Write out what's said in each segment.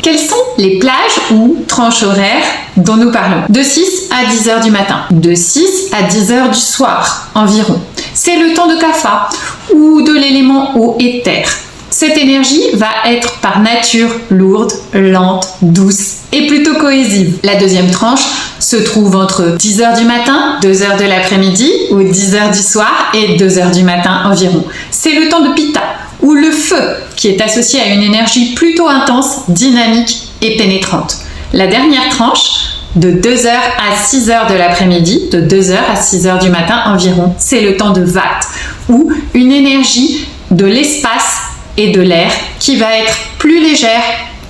Quelles sont les plages ou tranches horaires dont nous parlons? De 6 à 10 heures du matin, de 6 à 10 heures du soir environ. C'est le temps de Kapha ou de l'élément eau et terre. Cette énergie va être par nature lourde, lente, douce et plutôt cohésive. La deuxième tranche se trouve entre 10 heures du matin, 2 heures de l'après-midi ou 10 heures du soir et 2 heures du matin environ. C'est le temps de Pitta ou le feu qui est associé à une énergie plutôt intense, dynamique et pénétrante. La dernière tranche, de 2 heures à 6 heures de l'après-midi, de 2 heures à 6 heures du matin environ, c'est le temps de Vata ou une énergie de l'espace et de l'air qui va être plus légère,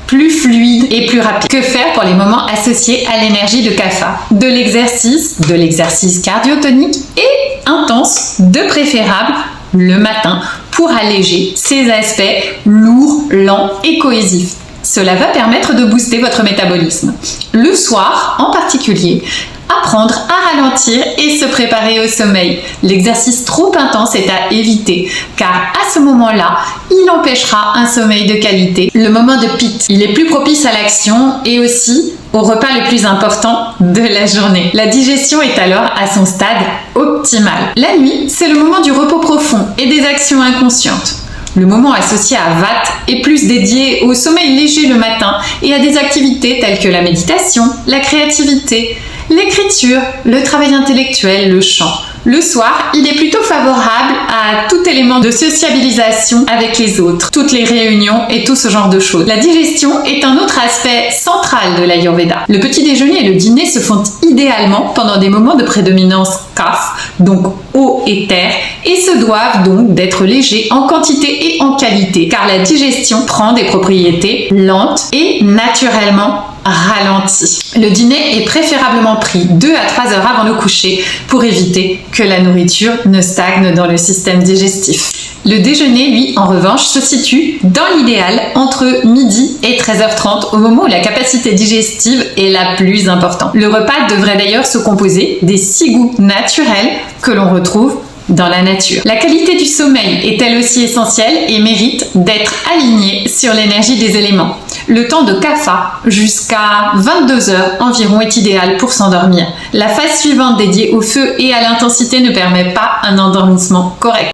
plus fluide et plus rapide. Que faire pour les moments associés à l'énergie de Kapha? De l'exercice cardiotonique et intense, de préférable le matin pour alléger ces aspects lourds, lents et cohésifs. Cela va permettre de booster votre métabolisme. Le soir, en particulier, apprendre à ralentir et se préparer au sommeil. L'exercice trop intense est à éviter car à ce moment-là, il empêchera un sommeil de qualité. Le moment de Pitta, il est plus propice à l'action et aussi au repas le plus important de la journée. La digestion est alors à son stade optimal. La nuit, c'est le moment du repos profond et des actions inconscientes. Le moment associé à Vata est plus dédié au sommeil léger le matin et à des activités telles que la méditation, la créativité, l'écriture, le travail intellectuel, le chant. Le soir, il est plutôt favorable à tout élément de sociabilisation avec les autres, toutes les réunions et tout ce genre de choses. La digestion est un autre aspect central de l'Ayurveda. Le petit déjeuner et le dîner se font idéalement pendant des moments de prédominance Kapha, donc eau et terre, et se doivent donc d'être légers en quantité et en qualité, car la digestion prend des propriétés lentes et naturellement ralenti. Le dîner est préférablement pris 2 à 3 heures avant le coucher pour éviter que la nourriture ne stagne dans le système digestif. Le déjeuner, lui, en revanche, se situe dans l'idéal entre midi et 13h30 au moment où la capacité digestive est la plus importante. Le repas devrait d'ailleurs se composer des 6 goûts naturels que l'on retrouve dans la nature. La qualité du sommeil est elle aussi essentielle et mérite d'être alignée sur l'énergie des éléments. Le temps de Kapha jusqu'à 22 heures environ est idéal pour s'endormir. La phase suivante dédiée au feu et à l'intensité ne permet pas un endormissement correct.